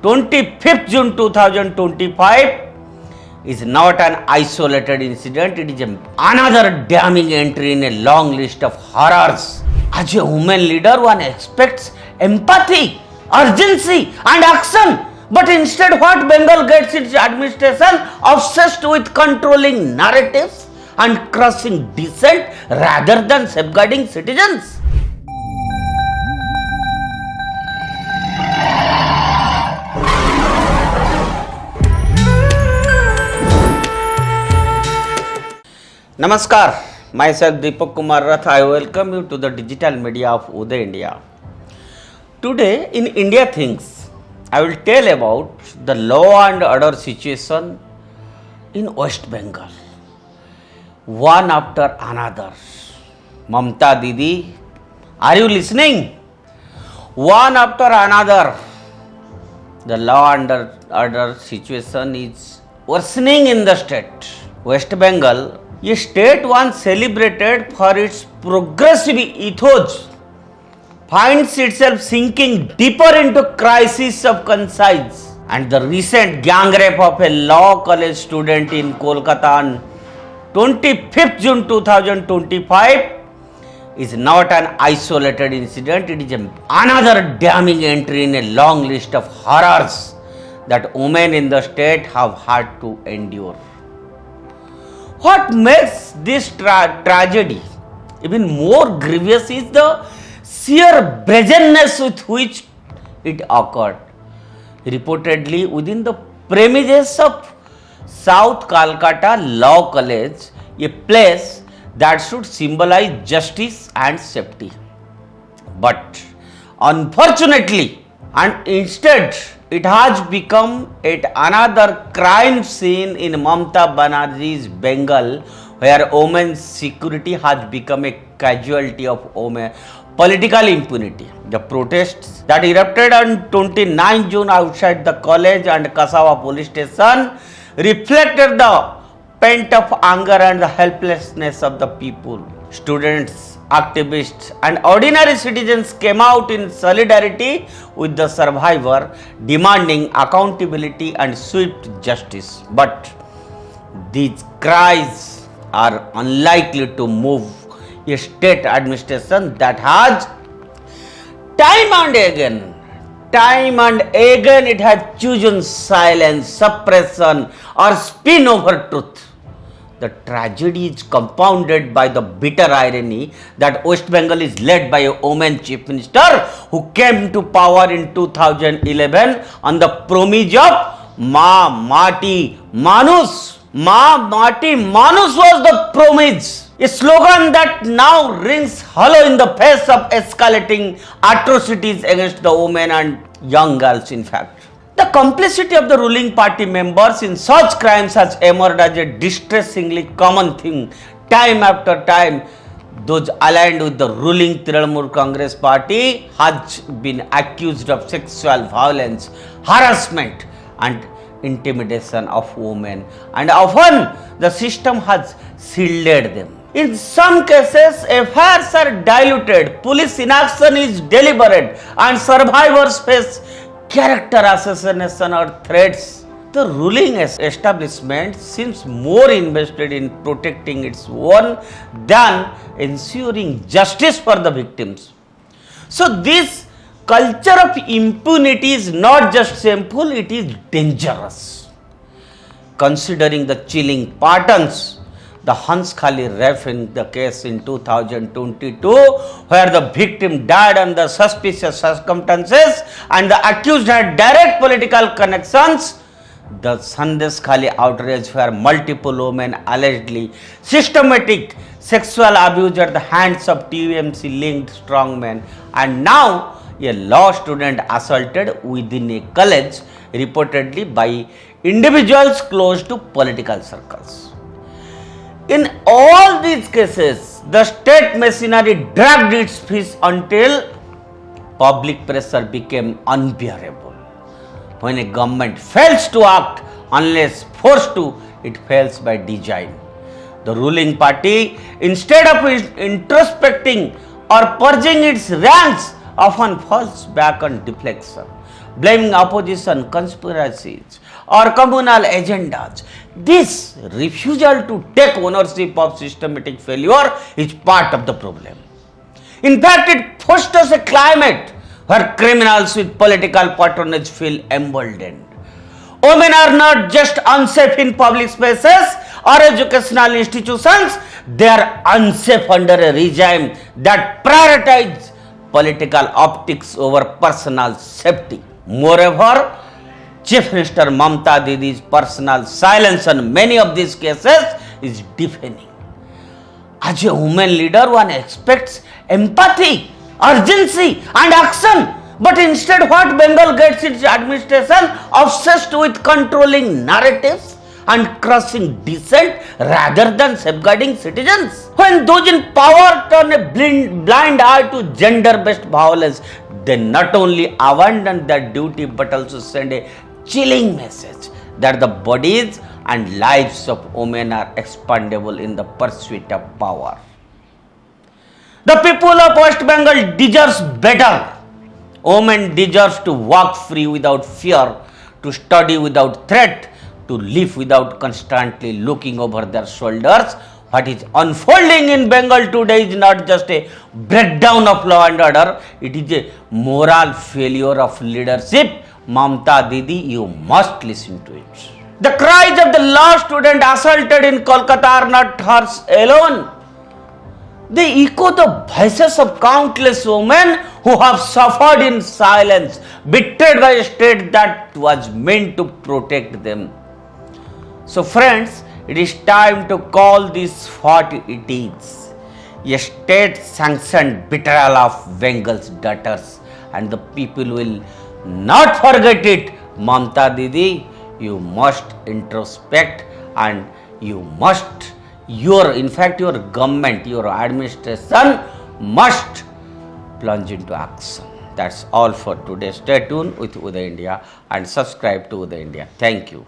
25th June 2025 is not an isolated incident, it is another damning entry in a long list of horrors. As a woman leader, one expects empathy, urgency and action. But instead, what Bengal gets its administration obsessed with controlling narratives and crushing dissent rather than safeguarding citizens. Namaskar, myself Deepak Kumar Rath. I welcome you to the digital media of Uday India. Today in India Things, I will tell about the law and order situation in West Bengal. One after another. Mamta Didi, are you listening? One after another. The law and order situation is worsening in the state. West Bengal, a state once celebrated for its progressive ethos, finds itself sinking deeper into crisis of conscience. And the recent gang rape of a law college student in Kolkata on 25th June 2025 is not an isolated incident, it is another damning entry in a long list of horrors that women in the state have had to endure. What makes this tragedy even more grievous is the sheer brazenness with which it occurred. Reportedly within the premises of South Calcutta Law College, a place that should symbolize justice and safety. But unfortunately, and instead, it has become yet another crime scene in Mamata Banerjee's Bengal, where women's security has become a casualty of political impunity. The protests that erupted on 29 June outside the college and Kasba Police Station reflected the pent-up anger and the helplessness of the people. Students, activists and ordinary citizens came out in solidarity with the survivor, demanding accountability and swift justice. But these cries are unlikely to move a state administration that has time and again it has chosen silence, suppression or spin over truth. The tragedy is compounded by the bitter irony that West Bengal is led by a woman chief minister who came to power in 2011 on the promise of Ma Mati Manush. Ma Mati Manush was the promise, a slogan that now rings hollow in the face of escalating atrocities against the women and young girls in fact. The complicity of the ruling party members in such crimes has emerged as a distressingly common thing. Time after time, those aligned with the ruling Trinamool Congress party has been accused of sexual violence, harassment and intimidation of women, and often the system has shielded them. In some cases, FIRs are diluted, police inaction is deliberate and survivors face character assassination or threats. The ruling establishment seems more invested in protecting its own than ensuring justice for the victims. So this culture of impunity is not just shameful, it is dangerous. Considering the chilling patterns, the Hanskhali rape in the case in 2022, where the victim died under suspicious circumstances and the accused had direct political connections, the Sandeshkhali outrage where multiple women allegedly systematic sexual abuse at the hands of TMC linked strongmen, and now a law student assaulted within a college reportedly by individuals close to political circles. In all these cases, the state machinery dragged its feet until public pressure became unbearable. When a government fails to act unless forced to, it fails by design. The ruling party, instead of introspecting or purging its ranks, often falls back on deflection, blaming opposition, conspiracies, or communal agendas. This refusal to take ownership of systematic failure is part of the problem. In fact, it fosters a climate where criminals with political patronage feel emboldened. Women are not just unsafe in public spaces or educational institutions, they are unsafe under a regime that prioritizes political optics over personal safety. Moreover, Chief Minister Mamta Didi's personal silence on many of these cases is deafening. As a woman leader, one expects empathy, urgency, and action. But instead, what Bengal gets its administration obsessed with controlling narratives and crushing dissent rather than safeguarding citizens. When those in power turn a blind eye to gender-based violence, they not only abandon their duty but also send a chilling message that the bodies and lives of women are expendable in the pursuit of power. The people of West Bengal deserves better. Women deserves to walk free without fear, to study without threat, to live without constantly looking over their shoulders. What is unfolding in Bengal today is not just a breakdown of law and order, it is a moral failure of leadership. Mamta Didi, you must listen to it. The cries of the law student assaulted in Kolkata are not hers alone. They echo the voices of countless women who have suffered in silence, betrayed by a state that was meant to protect them. So friends, it is time to call this what it is. A state-sanctioned betrayal of Bengal's daughters, and the people will not forget it. Mamta Didi, you must introspect, and you must, your government, your administration must plunge into action. That's all for today. Stay tuned with Uday India and subscribe to Uday India. Thank you.